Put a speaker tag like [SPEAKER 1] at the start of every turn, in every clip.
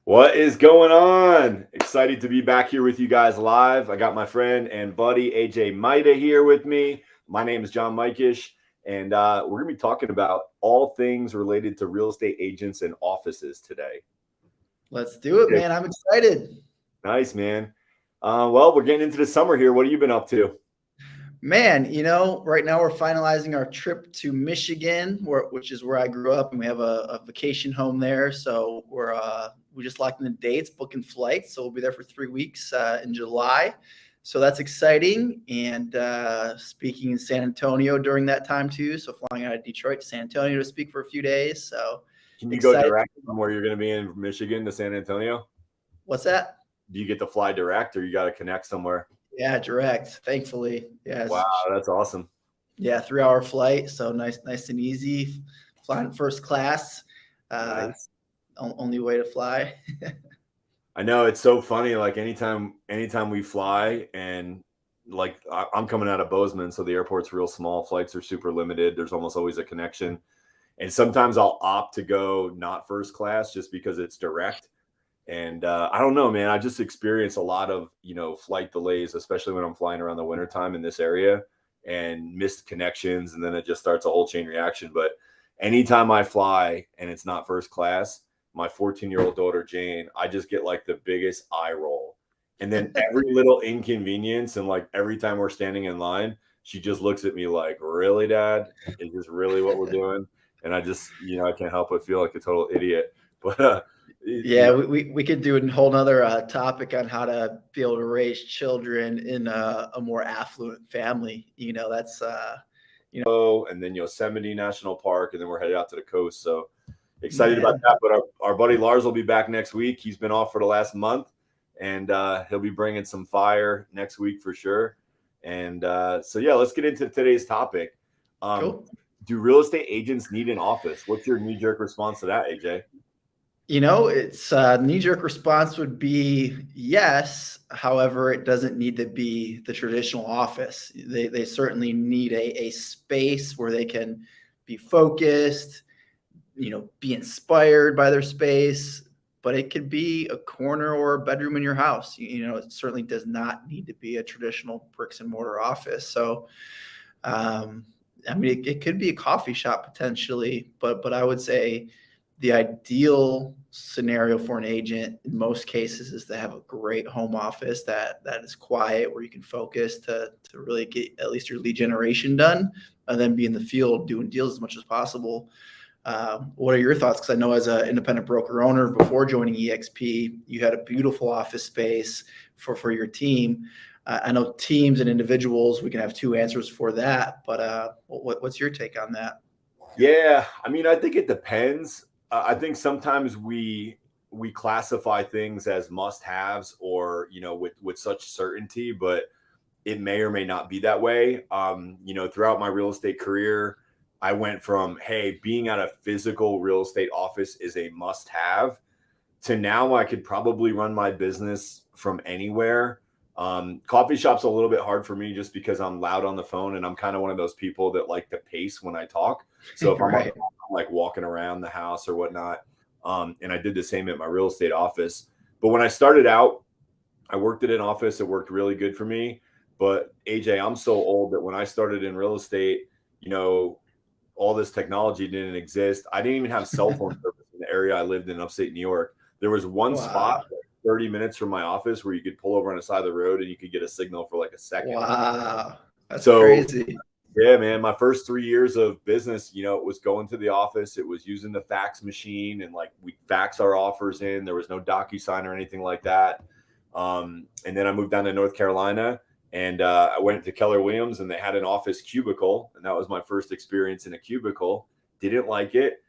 [SPEAKER 1] What is going on? Excited to be back here with you guys live. I got my friend and buddy AJ Maida here with me. My name is John Mikish, and we're going to be talking about all things related to real estate agents and offices today.
[SPEAKER 2] Let's do it,
[SPEAKER 1] Yeah,
[SPEAKER 2] man. I'm excited.
[SPEAKER 1] nice, man. Well, we're getting into the summer here. What have you been up to?
[SPEAKER 2] Man, right now we're finalizing our trip to Michigan, which is where I grew up, and we have a vacation home there. So we just locked in the dates, booking flights. So we'll be there for 3 weeks in July. So that's exciting. And speaking in San Antonio during that time too. So flying out of Detroit to San Antonio to speak for a few days. So
[SPEAKER 1] Can you go
[SPEAKER 2] excited.
[SPEAKER 1] direct from where you're going to be in Michigan to San Antonio?
[SPEAKER 2] What's that?
[SPEAKER 1] Do you get to fly direct or you got to connect somewhere?
[SPEAKER 2] Yeah, direct. Thankfully, yeah.
[SPEAKER 1] Wow, that's awesome.
[SPEAKER 2] Yeah, 3 hour flight, so nice and easy. Flying first class,
[SPEAKER 1] Nice.
[SPEAKER 2] only way to fly.
[SPEAKER 1] I know it's so funny. Like anytime we fly, and like I'm coming out of Bozeman, so the airport's real small. Flights are super limited. There's almost always a connection, and sometimes I'll opt to go not first class just because it's direct. And I don't know, man. I just experience a lot of flight delays, especially when I'm flying around the wintertime in this area, and missed connections, and then it just starts a whole chain reaction. But anytime I fly and it's not first class, my 14-year-old daughter Jane, I just get like the biggest eye roll. And then every little inconvenience, and like every time we're standing in line, she just looks at me like, "Really, Dad? Is this really what we're doing?" And I just, I can't help but feel like a total idiot. But
[SPEAKER 2] Yeah, we could do a whole nother topic on how to be able to raise children in a more affluent family. That's
[SPEAKER 1] and then Yosemite National Park, and then we're headed out to the coast. So excited about that. But our buddy Lars will be back next week. He's been off for the last month, and he'll be bringing some fire next week for sure. And so yeah, let's get into today's topic.
[SPEAKER 2] cool.
[SPEAKER 1] Do real estate agents need an office? What's your knee-jerk response to that, AJ?
[SPEAKER 2] It's knee-jerk response would be yes. However, it doesn't need to be the traditional office. They certainly need a space where they can be focused, be inspired by their space, but it could be a corner or a bedroom in your house. It certainly does not need to be a traditional bricks and mortar office. So, it could be a coffee shop potentially, but I would say the ideal scenario for an agent in most cases is to have a great home office that is quiet, where you can focus to really get at least your lead generation done, and then be in the field doing deals as much as possible. What are your thoughts? Because I know as an independent broker owner before joining EXP, you had a beautiful office space for your team. I know teams and individuals, we can have two answers for that, but what's your take on that?
[SPEAKER 1] Yeah, I mean, I think it depends. I think sometimes we classify things as must-haves, or with such certainty, but it may or may not be that way. Throughout my real estate career, I went from, hey, being at a physical real estate office is a must-have, to now I could probably run my business from anywhere. Coffee shop's a little bit hard for me just because I'm loud on the phone, and I'm kind of one of those people that like to pace when I talk. So if
[SPEAKER 2] Right.
[SPEAKER 1] I'm like walking around the house or whatnot, and I did the same at my real estate office. But when I started out, I worked at an office. It worked really good for me. But AJ, I'm so old that when I started in real estate, all this technology didn't exist. I didn't even have cell phone service in the area I lived in upstate New York. There was one spot
[SPEAKER 2] Wow.
[SPEAKER 1] 30 minutes from my office where you could pull over on the side of the road and you could get a signal for like a second.
[SPEAKER 2] Wow. That's
[SPEAKER 1] So
[SPEAKER 2] crazy.
[SPEAKER 1] yeah, man, my first 3 years of business, it was going to the office. It was using the fax machine, and like we fax our offers in. There was no DocuSign or anything like that. And then I moved down to North Carolina, and I went to Keller Williams, and they had an office cubicle, and that was my first experience in a cubicle. Didn't like it.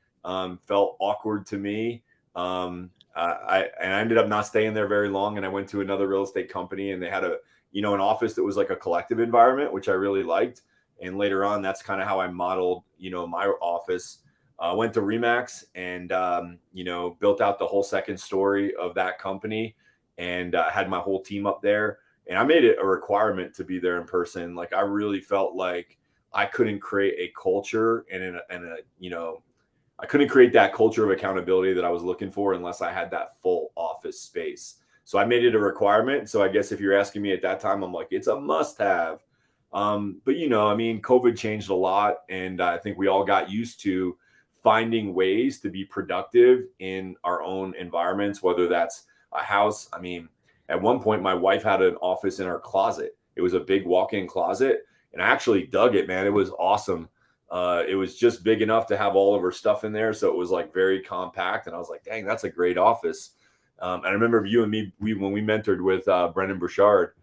[SPEAKER 1] Felt awkward to me. I ended up not staying there very long, and I went to another real estate company, and they had an office that was like a collective environment, which I really liked. And later on, that's kind of how I modeled, my office. Went to Remax, and, built out the whole second story of that company, and had my whole team up there. And I made it a requirement to be there in person. Like I really felt like I couldn't create a culture I couldn't create that culture of accountability that I was looking for unless I had that full office space. So I made it a requirement. So I guess if you're asking me at that time, I'm like, it's a must have. But I mean, COVID changed a lot, and I think we all got used to finding ways to be productive in our own environments, whether that's a house. I mean, at one point, my wife had an office in our closet. It was a big walk-in closet, and I actually dug it, man. It was awesome. It was just big enough to have all of her stuff in there, so it was like very compact. And I was like, dang, that's a great office. And I remember you and me, when we mentored with Brendan Burchard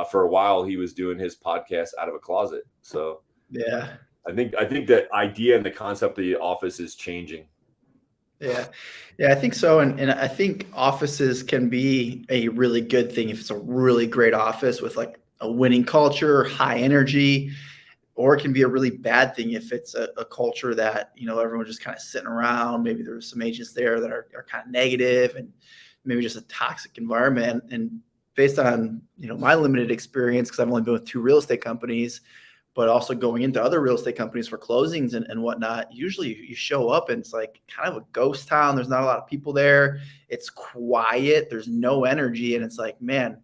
[SPEAKER 1] for a while, he was doing his podcast out of a closet. So
[SPEAKER 2] Yeah.
[SPEAKER 1] I think that idea and the concept of the office is changing.
[SPEAKER 2] Yeah. Yeah, I think so. And I think offices can be a really good thing if it's a really great office with like a winning culture, high energy, or it can be a really bad thing if it's a culture that, everyone's just kind of sitting around. Maybe there's some agents there that are kind of negative, and maybe just a toxic environment. And based on, my limited experience, because I've only been with 2 real estate companies, but also going into other real estate companies for closings and whatnot, usually you show up and it's like kind of a ghost town. There's not a lot of people there. It's quiet. There's no energy. And it's like, man,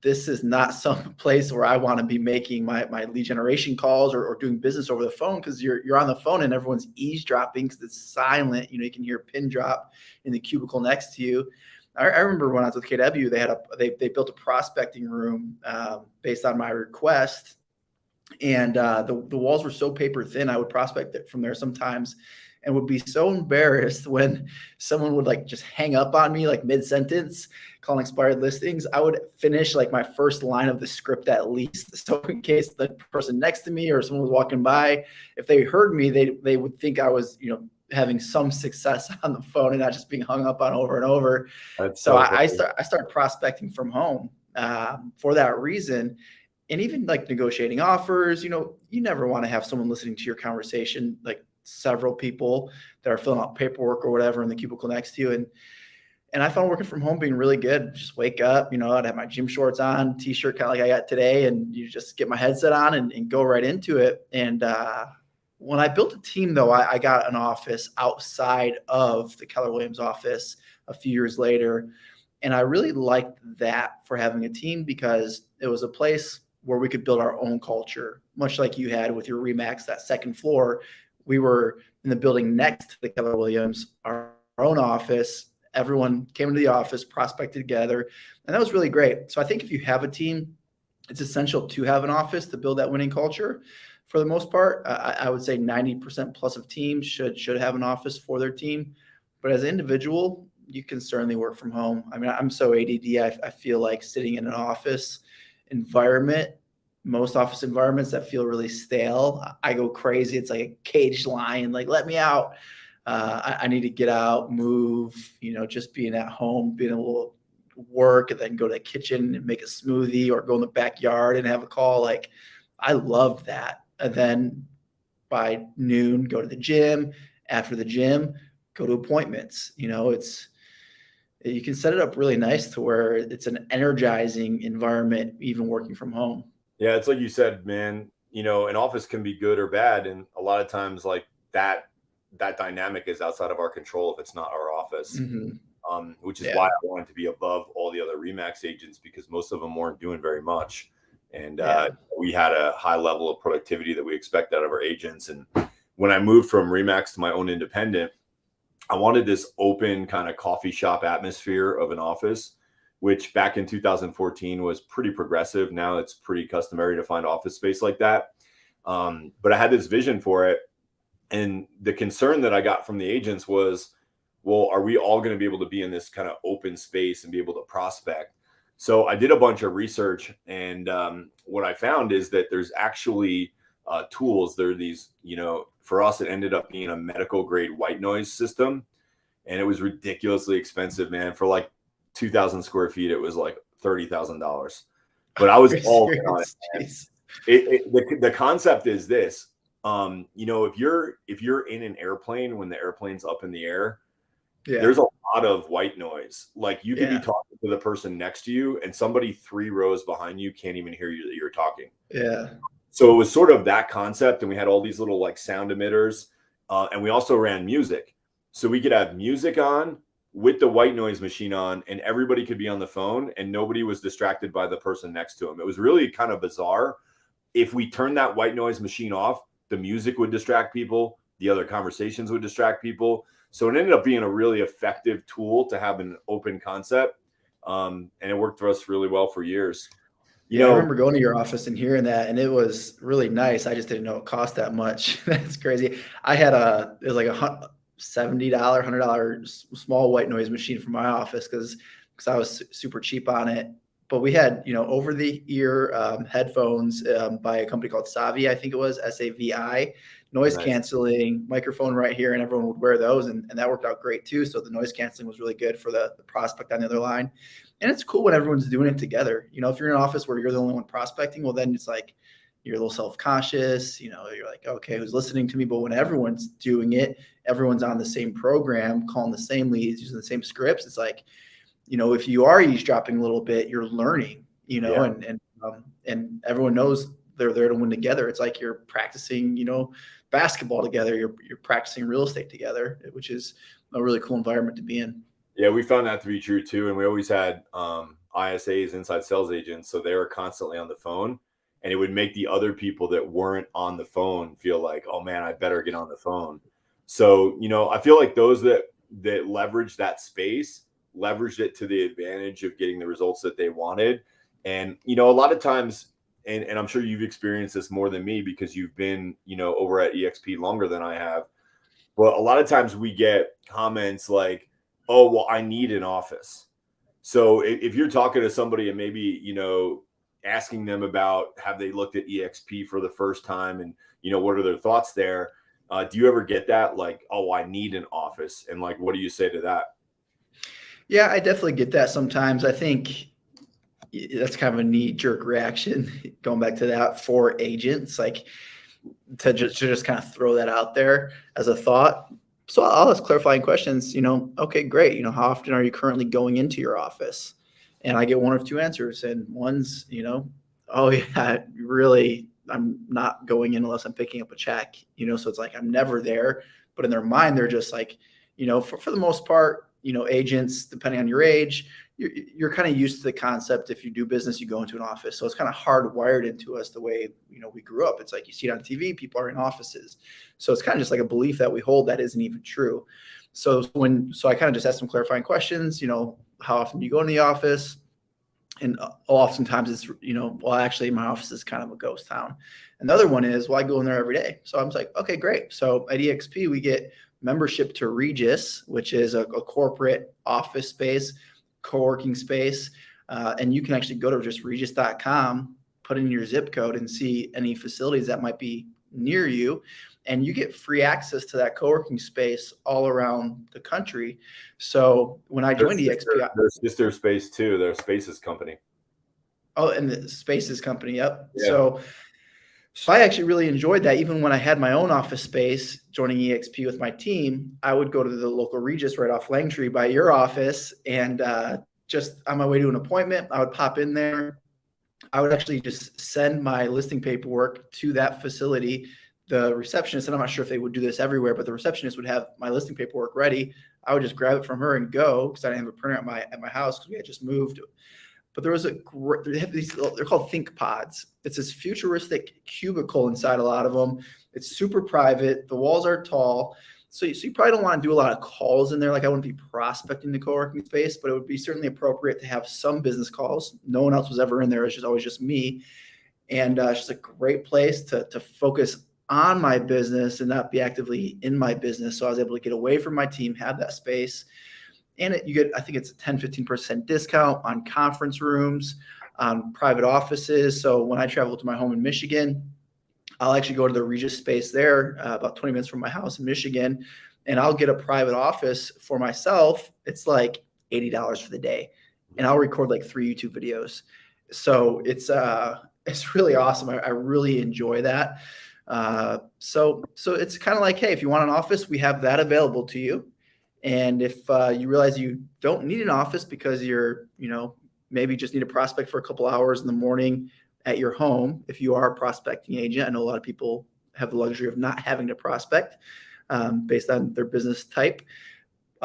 [SPEAKER 2] this is not some place where I want to be making my lead generation calls or doing business over the phone, because you're on the phone and everyone's eavesdropping because it's silent. You can hear a pin drop in the cubicle next to you. I remember when I was with KW, they built a prospecting room based on my request. And the walls were so paper thin, I would prospect it from there sometimes and would be so embarrassed when someone would like just hang up on me like mid-sentence calling expired listings. I would finish like my first line of the script at least. So in case the person next to me or someone was walking by, if they heard me, they would think I was, having some success on the phone and not just being hung up on over and over. So I started prospecting from home for that reason. And even like negotiating offers, you never want to have someone listening to your conversation, like several people that are filling out paperwork or whatever in the cubicle next to you. And I found working from home being really good. Just wake up, I'd have my gym shorts on, t-shirt, kind of like I got today, and you just get my headset on and go right into it. And when I built a team, though, I got an office outside of the Keller Williams office a few years later. And I really liked that for having a team, because it was a place where we could build our own culture, much like you had with your Remax, that second floor. We were in the building next to the Keller Williams, our own office. Everyone came into the office, prospected together, and that was really great. So I think if you have a team, it's essential to have an office to build that winning culture. For the most part, I would say 90% plus of teams should have an office for their team. But as an individual, you can certainly work from home. I mean, I'm so ADD, I feel like sitting in an office environment, most office environments that feel really stale, I go crazy. It's like a caged lion, like, let me out. I need to get out, move, just being at home, being a little work, and then go to the kitchen and make a smoothie or go in the backyard and have a call. Like, I love that. And then by noon, go to the gym. After the gym, go to appointments. You can set it up really nice to where it's an energizing environment, even working from home.
[SPEAKER 1] Yeah, it's like you said, man, an office can be good or bad. And a lot of times like that dynamic is outside of our control if it's not our office, which is why I wanted to be above all the other Remax agents, because most of them weren't doing very much. And we had a high level of productivity that we expect out of our agents. And when I moved from Remax to my own independent, I wanted this open kind of coffee shop atmosphere of an office, which back in 2014 was pretty progressive. Now it's pretty customary to find office space like that. But I had this vision for it. And the concern that I got from the agents was, well, are we all going to be able to be in this kind of open space and be able to prospect? So I did a bunch of research, and what I found is that there's actually tools. There are these, for us, it ended up being a medical grade white noise system, and it was ridiculously expensive, man. For like 2,000 square feet, it was like $30,000. But I was all on it. The concept is this. If you're in an airplane when the airplane's up in the air, there's a lot of white noise. Like you could be talking to the person next to you, and somebody 3 rows behind you can't even hear you that you're talking.
[SPEAKER 2] Yeah.
[SPEAKER 1] So it was sort of that concept, and we had all these little like sound emitters, and we also ran music. So we could have music on, with the white noise machine on, and everybody could be on the phone and nobody was distracted by the person next to them. It was really kind of bizarre. If we turned that white noise machine off, the music would distract people, the other conversations would distract people. So it ended up being a really effective tool to have an open concept. And it worked for us really well for years.
[SPEAKER 2] I remember going to your office and hearing that, and it was really nice. I just didn't know it cost that much. That's crazy. I had it was like a $70, $100 small white noise machine for my office because I was super cheap on it. But we had, over the ear headphones by a company called Savi, I think it was SAVI, noise canceling microphone right here, and everyone would wear those, and that worked out great too. So the noise canceling was really good for the prospect on the other line. And it's cool when everyone's doing it together. If you're in an office where you're the only one prospecting, well, then it's like you're a little self-conscious. You're like, okay, who's listening to me? But when everyone's doing it, everyone's on the same program, calling the same leads, using the same scripts. It's like, if you are eavesdropping a little bit, you're learning, and everyone knows they're there to win together. It's like you're practicing, basketball together. You're practicing real estate together, which is a really cool environment to be in.
[SPEAKER 1] Yeah, we found that to be true too. And we always had ISAs, inside sales agents. So they were constantly on the phone, and it would make the other people that weren't on the phone feel like, oh man, I better get on the phone. So, I feel like those that leveraged that space leveraged it to the advantage of getting the results that they wanted. And, a lot of times, and I'm sure you've experienced this more than me because you've been, over at EXP longer than I have. But a lot of times we get comments like, oh, well, I need an office. So if you're talking to somebody and maybe, asking them about, have they looked at EXP for the first time and, what are their thoughts there? Do you ever get that? Like, oh, I need an office. And like, what do you say to that?
[SPEAKER 2] Yeah, I definitely get that sometimes. I think that's kind of a knee-jerk reaction, going back to that for agents, like to just kind of throw that out there as a thought. So I'll ask clarifying questions, okay, great. How often are you currently going into your office? And I get one of two answers. And one's, oh yeah, really, I'm not going in unless I'm picking up a check, so it's like, I'm never there. But in their mind, they're just like, for the most part, agents, depending on your age, you're kind of used to the concept. If you do business, you go into an office. So it's kind of hardwired into us the way, we grew up. It's like you see it on TV, people are in offices. So it's kind of just like a belief that we hold that isn't even true. So I kind of just ask some clarifying questions, how often do you go in the office? And oftentimes it's, well, actually my office is kind of a ghost town. And the other one is, well, I go in there every day. So I'm just like, okay, great. So at EXP, we get membership to Regis, which is a corporate office space, co-working space. And you can actually go to just regis.com, put in your zip code and see any facilities that might be near you. And you get free access to that co-working space all around the country. So when I joined EXP,
[SPEAKER 1] there's sister space too. Their Spaces company.
[SPEAKER 2] Oh, and the Spaces company. Yep. Yeah. So I actually really enjoyed that. Even when I had my own office space joining EXP with my team, I would go to the local Regis right off Langtree by your office. And just on my way to an appointment, I would pop in there. I would actually just send my listing paperwork to that facility. The receptionist, and I'm not sure if they would do this everywhere, but the receptionist would have my listing paperwork ready. I would just grab it from her and go because I didn't have a printer at my house because we had just moved. But there was they have these, they're called Think Pods. It's this futuristic cubicle inside a lot of them. It's super private. The walls are tall. So you probably don't want to do a lot of calls in there. Like I wouldn't be prospecting the co-working space, but it would be certainly appropriate to have some business calls. No one else was ever in there. It's just always just me. And it's just a great place to focus on my business and not be actively in my business. So I was able to get away from my team, have that space. And you get, I think it's a 10-15% discount on conference rooms, on private offices. So when I travel to my home in Michigan, I'll actually go to the Regis space there, about 20 minutes from my house in Michigan, and I'll get a private office for myself. It's like $80 for the day, and I'll record like 3 YouTube videos. So it's really awesome. I really enjoy that. So it's kind of like, hey, if you want an office, we have that available to you. And if you realize you don't need an office because you're, maybe just need a prospect for a couple hours in the morning at your home, if you are a prospecting agent, I know a lot of people have the luxury of not having to prospect based on their business type.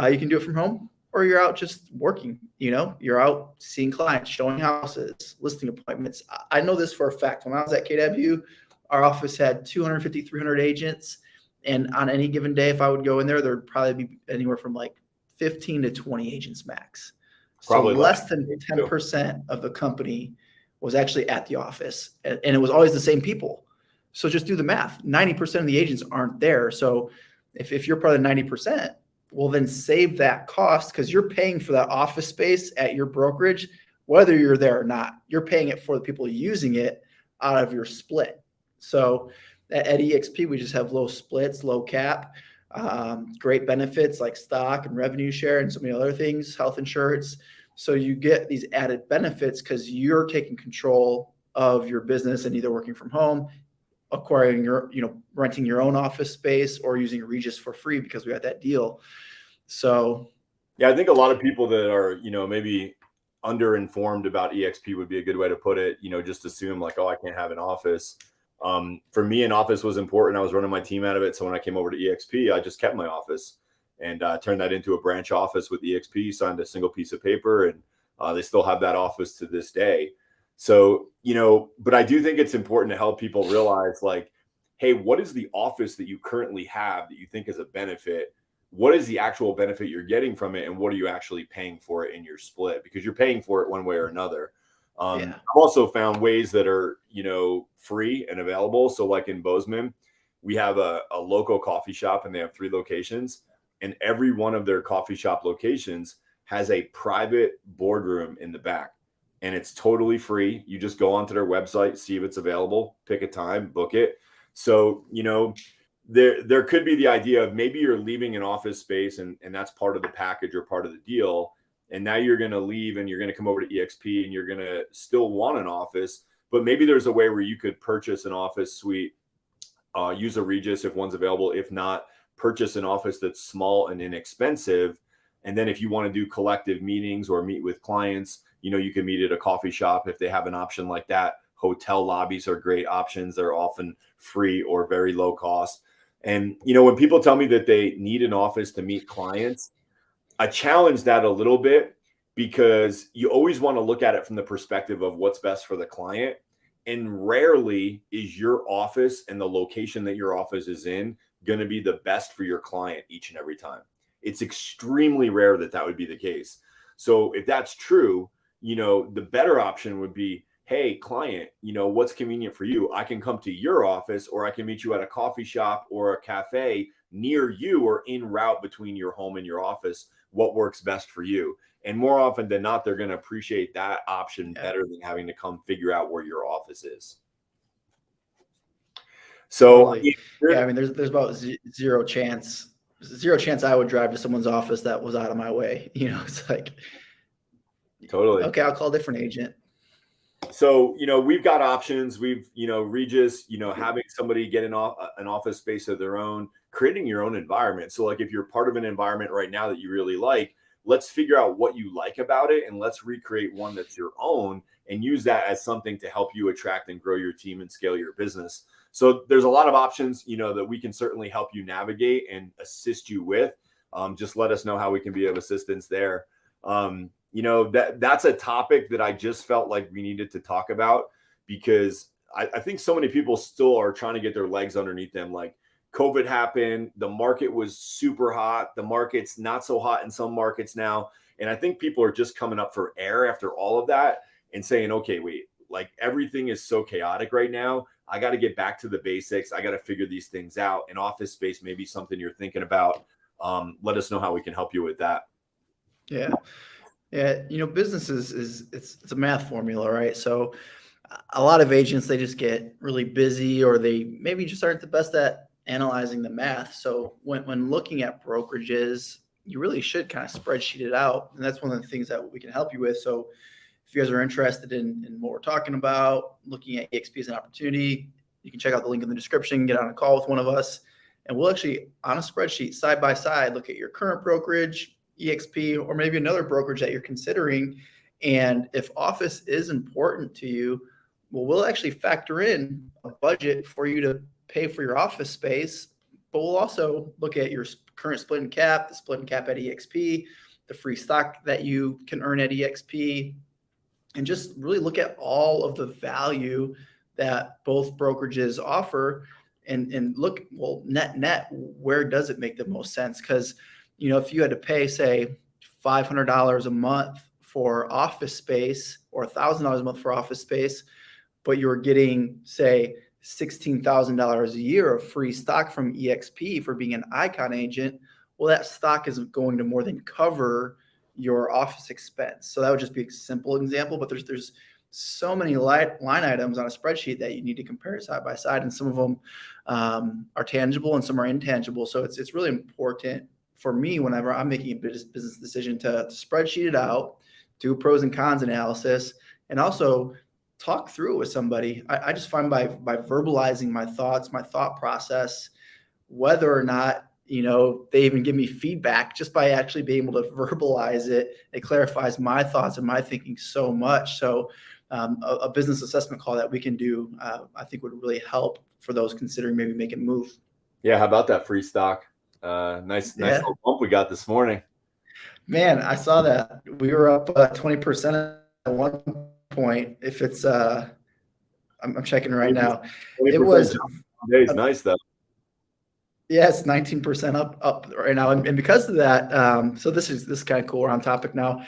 [SPEAKER 2] You can do it from home. or you're out just working, you're out seeing clients, showing houses, listing appointments. I know this for a fact. When I was at KW, our office had 250, 300 agents. And on any given day, if I would go in there, there'd probably be anywhere from like 15 to 20 agents max. So
[SPEAKER 1] Probably
[SPEAKER 2] less than 10% of the company was actually at the office. And it was always the same people. So just do the math. 90% of the agents aren't there. So if you're part of the 90%, well, then save that cost, because you're paying for that office space at your brokerage, whether you're there or not. You're paying it for the people using it out of your split. So at EXP, we just have low splits, low cap, great benefits like stock and revenue share and so many other things, health insurance. So you get these added benefits because you're taking control of your business and either working from home, acquiring renting your own office space, or using Regis for free because we got that deal. So
[SPEAKER 1] yeah, I think a lot of people that are, maybe underinformed about EXP would be a good way to put it, just assume like, oh, I can't have an office. For me, an office was important. I was running my team out of it. So when I came over to EXP, I just kept my office and turned that into a branch office with EXP, signed a single piece of paper, and they still have that office to this day. So, but I do think it's important to help people realize like, hey, what is the office that you currently have that you think is a benefit? What is the actual benefit you're getting from it? And what are you actually paying for it in your split? Because you're paying for it one way or another. I've also found ways that are, free and available. So like in Bozeman, we have a local coffee shop and they have 3 locations, and every one of their coffee shop locations has a private boardroom in the back. And it's totally free. You just go onto their website, see if it's available, pick a time, book it. So, there could be the idea of maybe you're leaving an office space and that's part of the package or part of the deal. And now you're going to leave and you're going to come over to EXP and you're going to still want an office, but maybe there's a way where you could purchase an office suite, use a Regis if one's available. If not, purchase an office that's small and inexpensive. And then if you want to do collective meetings or meet with clients, you can meet at a coffee shop if they have an option like that. Hotel lobbies are great options. They're often free or very low cost. And, when people tell me that they need an office to meet clients, I challenge that a little bit, because you always want to look at it from the perspective of what's best for the client. And rarely is your office and the location that your office is in going to be the best for your client each and every time. It's extremely rare that would be the case. So if that's true, the better option would be, hey, client, what's convenient for you? I can come to your office, or I can meet you at a coffee shop or a cafe near you or en route between your home and your office. What works best for you? And more often than not, they're going to appreciate that option better than having to come figure out where your office is. So,
[SPEAKER 2] totally. There's about zero chance I would drive to someone's office that was out of my way. It's like,
[SPEAKER 1] totally.
[SPEAKER 2] Okay, I'll call a different agent.
[SPEAKER 1] So, we've got options. We've, Regis, having somebody get an office space of their own, creating your own environment. So like if you're part of an environment right now that you really like, let's figure out what you like about it and let's recreate one that's your own and use that as something to help you attract and grow your team and scale your business. So there's a lot of options, that we can certainly help you navigate and assist you with. Just let us know how we can be of assistance there. That's a topic that I just felt like we needed to talk about, because I think so many people still are trying to get their legs underneath them. Like COVID happened, the market was super hot. The market's not so hot in some markets now. And I think people are just coming up for air after all of that and saying, okay, wait, like everything is so chaotic right now. I got to get back to the basics. I got to figure these things out. And office space may be something you're thinking about. Let us know how we can help you with that.
[SPEAKER 2] Yeah. Businesses it's a math formula, right? So a lot of agents, they just get really busy, or they maybe just aren't the best at analyzing the math. So when looking at brokerages, you really should kind of spreadsheet it out. And that's one of the things that we can help you with. So if you guys are interested in what we're talking about, looking at EXP as an opportunity, you can check out the link in the description, get on a call with one of us, and we'll actually, on a spreadsheet, side by side, look at your current brokerage, EXP, or maybe another brokerage that you're considering. And if office is important to you, well, we'll actually factor in a budget for you to pay for your office space, but we'll also look at your current split and cap, the split and cap at EXP, the free stock that you can earn at EXP, and just really look at all of the value that both brokerages offer, and look, well, net, where does it make the most sense? Because, if you had to pay, say, $500 a month for office space, or $1,000 a month for office space, but you're getting, say, $16,000 a year of free stock from EXP for being an Icon agent, well, that stock isn't going to more than cover your office expense. So that would just be a simple example, but there's so many line items on a spreadsheet that you need to compare side by side, and some of them are tangible and some are intangible. So it's really important for me, whenever I'm making a business decision, to spreadsheet it out, do pros and cons analysis, and also talk through it with somebody. I just find by verbalizing my thoughts, my thought process, whether or not they even give me feedback, just by actually being able to verbalize it, it clarifies my thoughts and my thinking so much. So a business assessment call that we can do, I think, would really help for those considering maybe making a move.
[SPEAKER 1] Yeah, how about that free stock? Nice little bump we got this morning.
[SPEAKER 2] Man, I saw that. We were up 20% at one point. If it's, I'm checking right now. It was
[SPEAKER 1] nice though.
[SPEAKER 2] Yes, 19% up right now, and because of that, so this is kind of cool. We're on topic now.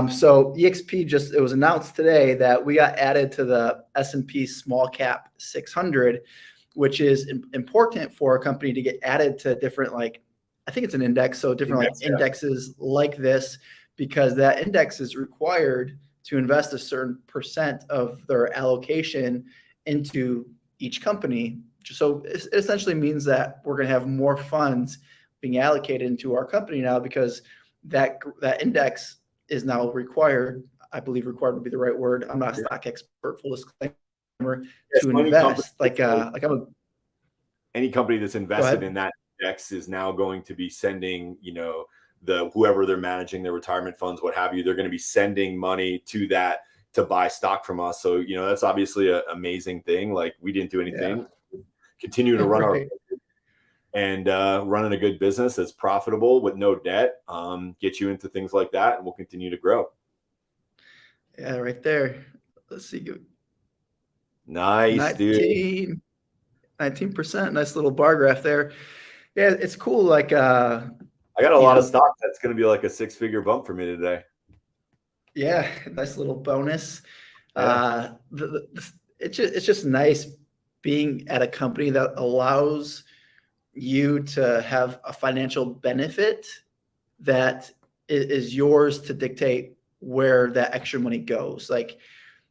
[SPEAKER 2] So EXP it was announced today that we got added to the S&P Small Cap 600, which is important for a company to get added to different, like, I think it's an index, so different indexes like this, because that index is required to invest a certain percent of their allocation into each company. So it essentially means that we're going to have more funds being allocated into our company now, because that index is now required. I believe required would be the right word. I'm not a stock expert, full disclaimer, to invest.
[SPEAKER 1] Any company that's invested in that index is now going to be sending, whoever they're managing their retirement funds, what have you, they're going to be sending money to that to buy stock from us. So, that's obviously an amazing thing. Like, we didn't do anything. Continue to run our and running a good business that's profitable with no debt, get you into things like that, and we'll continue to grow.
[SPEAKER 2] Yeah, right there. Let's see.
[SPEAKER 1] Nice,
[SPEAKER 2] 19%. Nice little bar graph there. Yeah, it's cool. Like,
[SPEAKER 1] I got a lot of stock that's going to be like a 6-figure bump for me today.
[SPEAKER 2] Yeah, nice little bonus.
[SPEAKER 1] Yeah.
[SPEAKER 2] It's just nice being at a company that allows you to have a financial benefit that is yours to dictate where that extra money goes. Like,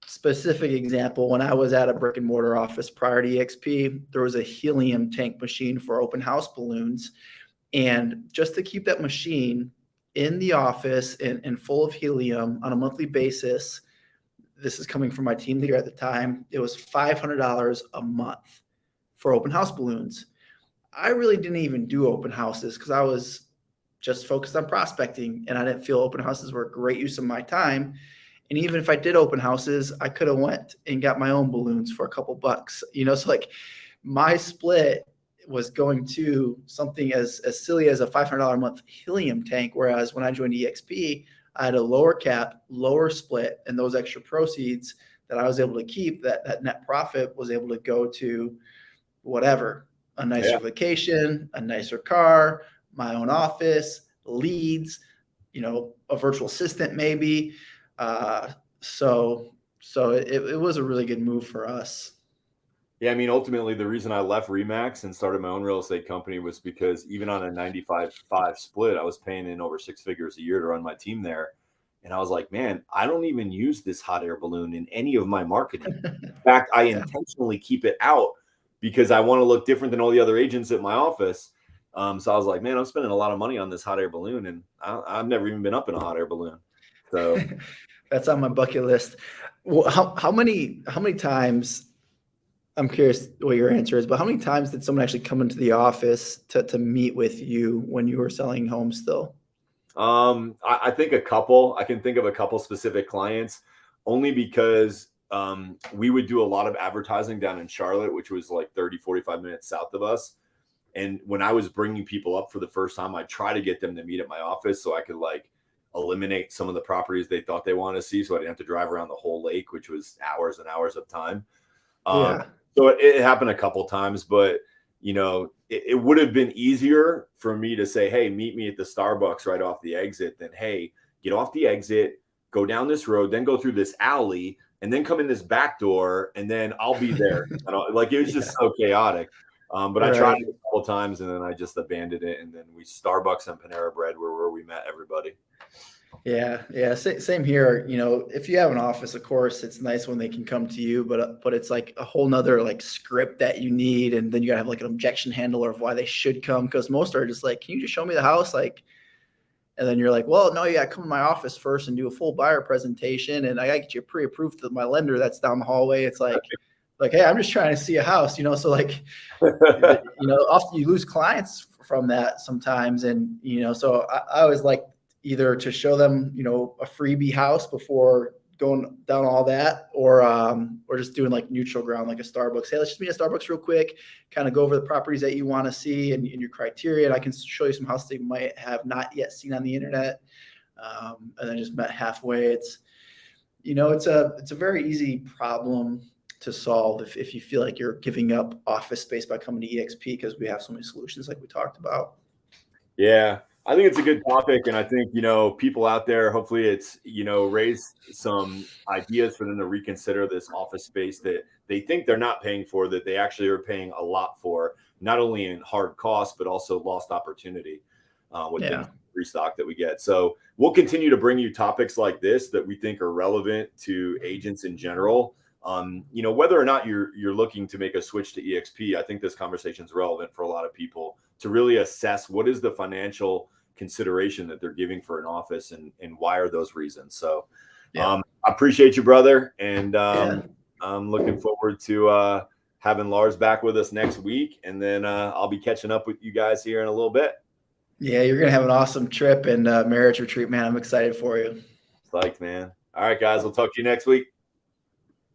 [SPEAKER 2] specific example, when I was at a brick and mortar office prior to EXP, there was a helium tank machine for open house balloons. And just to keep that machine in the office and full of helium on a monthly basis, this is coming from my team leader at the time, it was $500 a month for open house balloons. I really didn't even do open houses because I was just focused on prospecting, and I didn't feel open houses were a great use of my time. And even if I did open houses, I could have went and got my own balloons for a couple bucks, so like my split was going to something as silly as a $500 a month helium tank. Whereas when I joined EXP, I had a lower cap, lower split, and those extra proceeds that I was able to keep, that net profit was able to go to whatever, a nicer vacation, a nicer car, my own office, leads, a virtual assistant maybe. So it was a really good move for us.
[SPEAKER 1] Yeah, I mean, ultimately, the reason I left Remax and started my own real estate company was because even on a 95-5 split, I was paying in over 6 figures a year to run my team there. And I was like, man, I don't even use this hot air balloon in any of my marketing. In fact, I intentionally keep it out because I want to look different than all the other agents at my office. So I was like, man, I'm spending a lot of money on this hot air balloon, and I've never even been up in a hot air balloon. So
[SPEAKER 2] that's on my bucket list. Well, how many times, I'm curious what your answer is, but how many times did someone actually come into the office to meet with you when you were selling homes still?
[SPEAKER 1] I think a couple. I can think of a couple specific clients, only because we would do a lot of advertising down in Charlotte, which was like 30-45 minutes south of us. And when I was bringing people up for the first time, I try to get them to meet at my office so I could like eliminate some of the properties they thought they wanted to see, so I didn't have to drive around the whole lake, which was hours and hours of time.
[SPEAKER 2] Yeah.
[SPEAKER 1] So it happened a couple times, but it would have been easier for me to say, hey, meet me at the Starbucks right off the exit, than, hey, get off the exit, go down this road, then go through this alley, and then come in this back door, and then I'll be there. Like, it was just so chaotic. But I tried it a couple times, and then I just abandoned it. And then Starbucks and Panera Bread were where we met everybody.
[SPEAKER 2] Yeah. Same here. If you have an office, of course, it's nice when they can come to you, but it's like a whole nother like script that you need. And then you gotta have like an objection handler of why they should come. Because most are just like, can you just show me the house? Like, and then you're like, well, no, you gotta come to my office first and do a full buyer presentation. And I gotta get you pre-approved to my lender that's down the hallway. It's like, hey, I'm just trying to see a house, so like, often you lose clients from that sometimes. And, so I always like either to show them, a freebie house before going down all that, or just doing like neutral ground, like a Starbucks. Hey, let's just meet at Starbucks real quick, kind of go over the properties that you want to see and your criteria. And I can show you some houses that you might have not yet seen on the internet. And then just met halfway. It's a very easy problem to solve if you feel like you're giving up office space by coming to EXP, because we have so many solutions like we talked about.
[SPEAKER 1] Yeah, I think it's a good topic. And I think, people out there, hopefully it's, raised some ideas for them to reconsider this office space that they think they're not paying for, that they actually are paying a lot for, not only in hard costs, but also lost opportunity with the restock that we get. So we'll continue to bring you topics like this that we think are relevant to agents in general. Whether or not you're looking to make a switch to EXP, I think this conversation is relevant for a lot of people to really assess what is the financial consideration that they're giving for an office, and why are those reasons. So I appreciate you, brother. And I'm looking forward to having Lars back with us next week. And then I'll be catching up with you guys here in a little bit.
[SPEAKER 2] Yeah, you're going to have an awesome trip and marriage retreat, man. I'm excited for you.
[SPEAKER 1] Psyched, man. All right, guys, we'll talk to you next week.